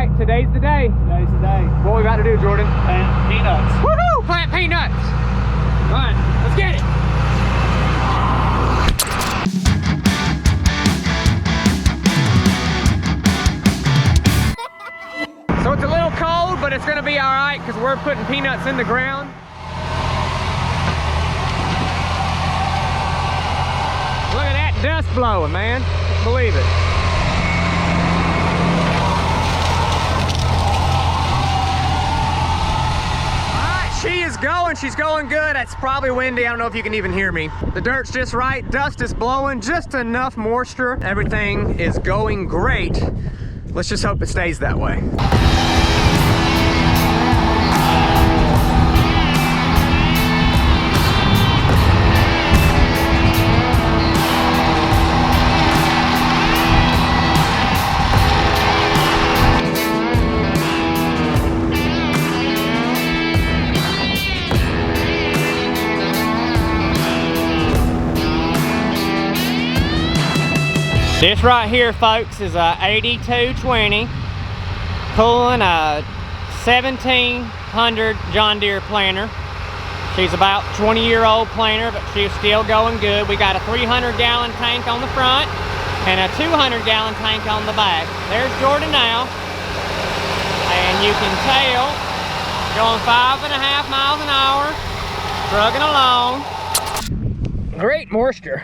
right, today's the day. Today's the day. What we about to do, Jordan? Plant peanuts. Woohoo! Plant peanuts! All right, let's get it. So it's a little cold, but it's gonna be all right because we're putting peanuts in the ground. Look at that dust blowing, man. Can't believe it. She is going, she's going good. It's probably windy, I don't know if you can even hear me. The dirt's just right, dust is blowing, just enough moisture. Everything is going great. Let's just hope it stays that way. This right here, folks, is a 8220 pulling a 1700 John Deere planter. She's about 20-year-old planter, but she's still going good. We got a 300-gallon tank on the front and a 200-gallon tank on the back. There's Jordan now, and you can tell going 5.5 miles an hour, trucking along. Great moisture.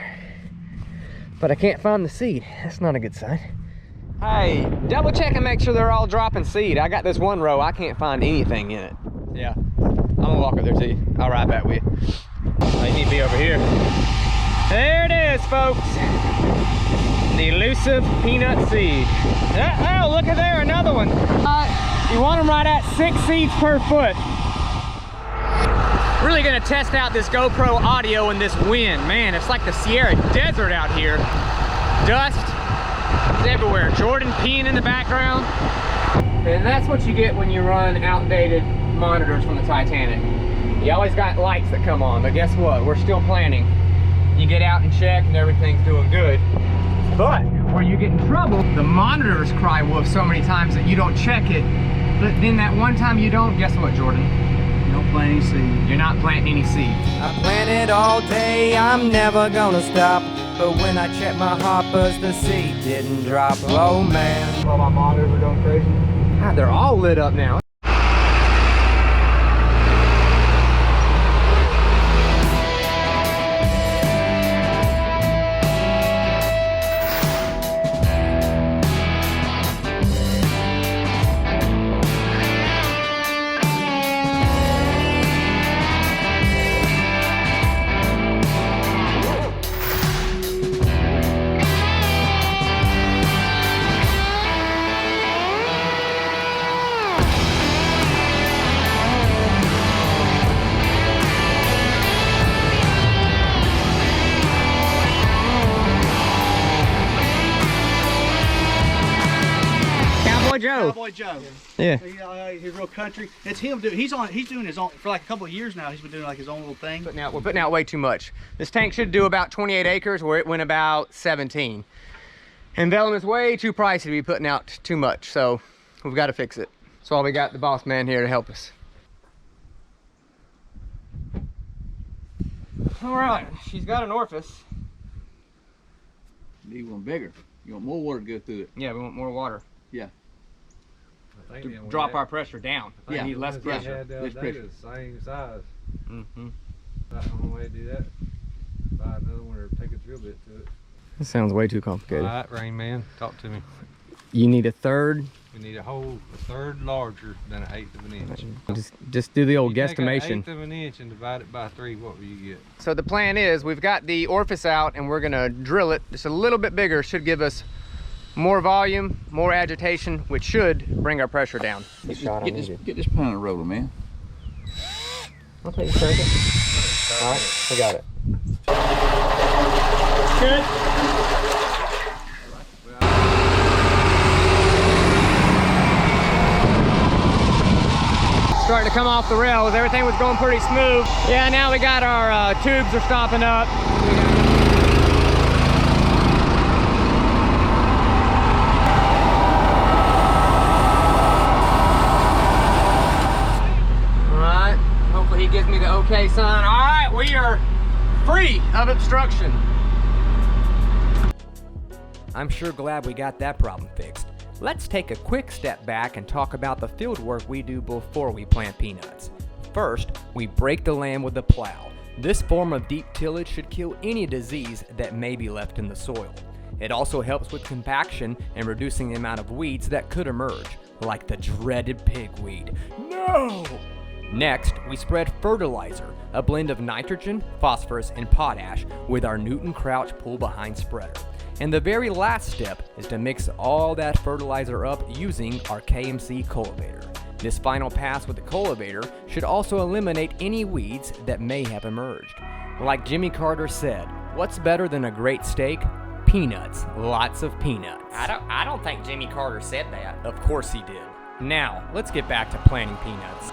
But I can't find the seed. That's not a good sign. Hey, double check and make sure they're all dropping seed. I got this one row, I can't find anything in it. Yeah, I'm gonna walk up there to you. I'll ride back with you. Oh, you need to be over here. There it is, folks. The elusive peanut seed. Oh, look at there, another one. You want them right at 6 seeds per foot. Really gonna test out this GoPro audio in this wind. Man, it's like the Sierra Desert out here. Dust is everywhere. Jordan peeing in the background. And that's what you get when you run outdated monitors from the Titanic. You always got lights that come on, but guess what? We're still planning. You get out and check and everything's doing good. But where you get in trouble, the monitors cry wolf so many times that you don't check it. But then that one time you don't, guess what, Jordan? Don't plant any seed. You're not planting any seed. I planted all day, I'm never gonna stop. But when I checked my hoppers, the seed didn't drop. Oh man. All my monitors are going crazy. God, they're all lit up now. Cowboy Joe. Yeah. He's real country. It's him. He's doing his own for like a couple of years now. He's been doing like his own little thing. We're putting out way too much. This tank should do about 28 acres where it went about 17. And vellum is way too pricey to be putting out too much. So we've got to fix it. That's why we got the boss man here to help us. All right, she's got an orifice. Need one bigger. You want more water to go through it. Yeah, we want more water. Yeah. To drop our pressure down. Yeah. We need less pressure. Less pressure. Same size. Mm-hmm. That's the only way to do that. Buy another one or take a drill bit to it. This sounds way too complicated. All right, Rain Man, talk to me. You need a third. We need a third larger than 1/8 of an inch. Just do the old You take guesstimation. 1/8 of an inch and divide it by 3. What will you get? So the plan is we've got the orifice out and we're gonna drill it just a little bit bigger. Should give us more volume, more agitation, which should bring our pressure down. Get this pound of roller, man. I'll take a second. All right, we got it. Good. Starting to come off the rails. Everything was going pretty smooth. Yeah, now we got our tubes are stopping up. free of obstruction. I'm sure glad we got that problem fixed. Let's take a quick step back and talk about the field work we do before we plant peanuts. First, we break the land with the plow. This form of deep tillage should kill any disease that may be left in the soil. It also helps with compaction and reducing the amount of weeds that could emerge, like the dreaded pigweed. No! Next, we spread fertilizer, a blend of nitrogen, phosphorus, and potash with our Newton Crouch pull-behind spreader. And the very last step is to mix all that fertilizer up using our KMC cultivator. This final pass with the cultivator should also eliminate any weeds that may have emerged. Like Jimmy Carter said, what's better than a great steak? Peanuts. Lots of peanuts. I don't think Jimmy Carter said that. Of course he did. Now, let's get back to planting peanuts.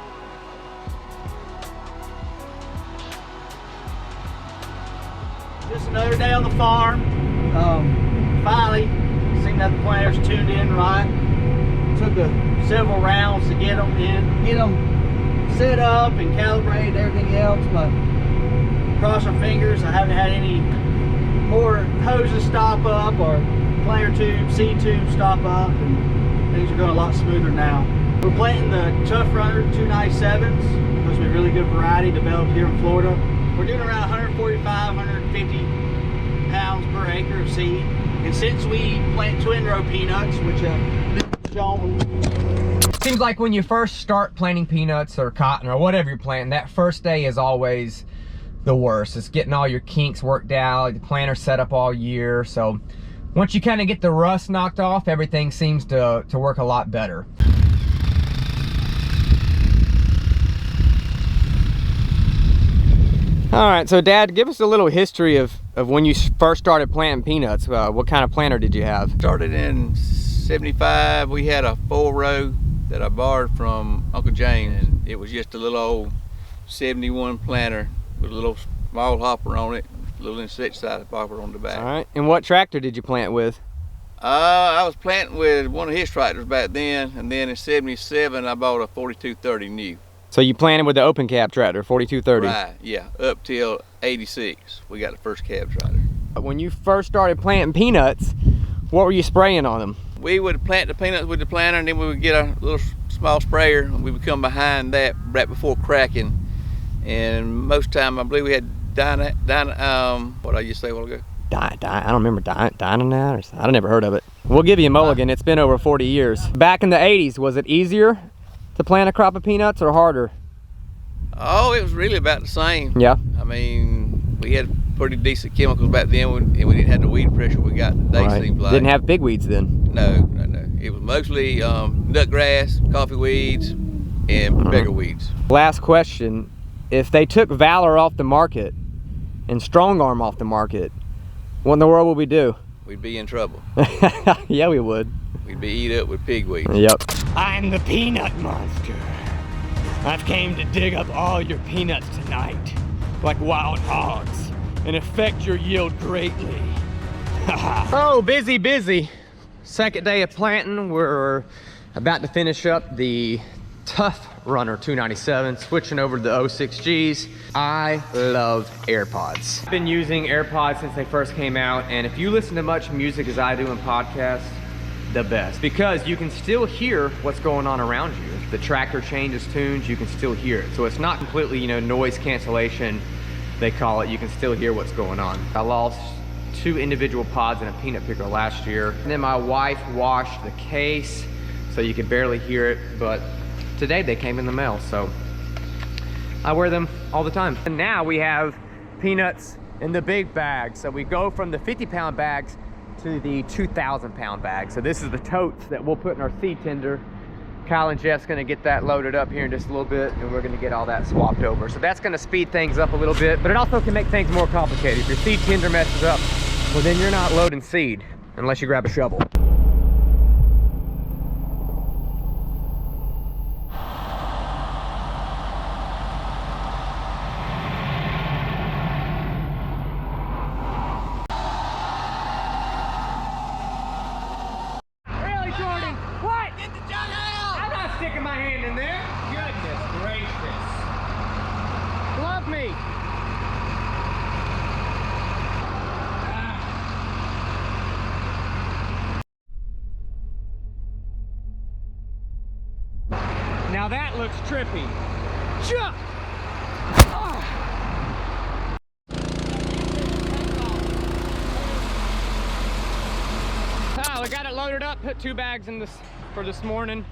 Just another day on the farm. Finally, seemed that the planters tuned in right. Took several rounds to get them set up and calibrated, everything else. But cross our fingers, I haven't had any more hoses stop up or planter tube, seed tube stop up, and things are going a lot smoother now. We're planting the Tough Runner 297s. Supposed to be a really good variety developed here in Florida. We're doing around 145, 150 pounds per acre of seed. And since we plant twin row peanuts, which shown. Seems like when you first start planting peanuts or cotton or whatever you're planting, that first day is always the worst. It's getting all your kinks worked out, the planter set up all year. So once you kind of get the rust knocked off, everything seems to work a lot better. All right, so Dad, give us a little history of when you first started planting peanuts. What kind of planter did you have? Started in 75. We had a 4-row that I borrowed from Uncle James. And it was just a little old 71 planter with a little small hopper on it, a little insecticide hopper on the back. All right, and what tractor did you plant with? I was planting with one of his tractors back then, and then in 77 I bought a 4230 new. So you planted with the open cab tractor, 4230. Right, yeah, up till 86 we got the first cab tractor. When you first started planting peanuts, what were you spraying on them? We would plant the peanuts with the planter, and then we would get a little small sprayer, and we would come behind that right before cracking. And most time I believe we had what I used to say a while ago? I don't remember Dynanat, or I never heard of it. We'll give you a mulligan. It's been over 40 years. Back in the 80s, was it easier to plant a crop of peanuts or harder? Oh, it was really about the same. Yeah. I mean, we had pretty decent chemicals back then, and we didn't have the weed pressure we got today. Right. Seems like. Didn't have big weeds then? No. It was mostly nutgrass, coffee weeds, and bigger weeds. Last question: if they took Valor off the market and Strong Arm off the market, what in the world would we do? We'd be in trouble. Yeah, we would. We'd be eat up with pigweed. Yep. I'm the peanut monster. I've came to dig up all your peanuts tonight, like wild hogs, and affect your yield greatly. Oh, busy. Second day of planting. We're about to finish up the Tough Runner 297, switching over to the 06Gs. I love AirPods. I've been using AirPods since they first came out, and if you listen to much music as I do in podcasts, the best, because you can still hear what's going on around you. If the tractor changes tunes, you can still hear it. So it's not completely, noise cancellation, they call it. You can still hear what's going on. I lost 2 individual pods in a peanut picker last year. And then my wife washed the case, so you could barely hear it, but today they came in the mail, so I wear them all the time. And now we have peanuts in the big bags. So we go from the 50-pound bags to the 2,000-pound bag. So this is the totes that we'll put in our seed tender. Kyle and Jeff's gonna get that loaded up here in just a little bit, and we're gonna get all that swapped over. So that's gonna speed things up a little bit, but it also can make things more complicated. If your seed tender messes up, well then you're not loading seed unless you grab a shovel. Sticking my hand in there. Goodness gracious. Love me. Now that looks trippy. Chuck! Ah, we got it loaded up, put 2 bags in this for this morning.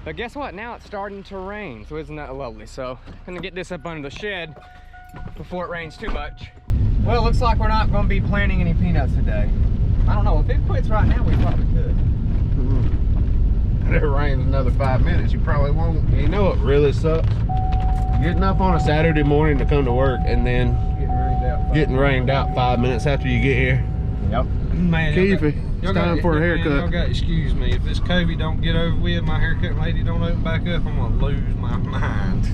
But guess what? Now it's starting to rain, so isn't that lovely? So I'm gonna get this up under the shed before it rains too much. Well, it looks like we're not gonna be planting any peanuts today. I don't know, if it quits right now, we probably could. If it rains another 5 minutes, you probably won't. And you know what really sucks? Getting up on a Saturday morning to come to work and then getting rained out 5 minutes after you get here. Yep. Man, Keith, it's time for a haircut. Y'all got to excuse me. If this COVID don't get over with, my haircut lady don't open back up, I'm gonna lose my mind.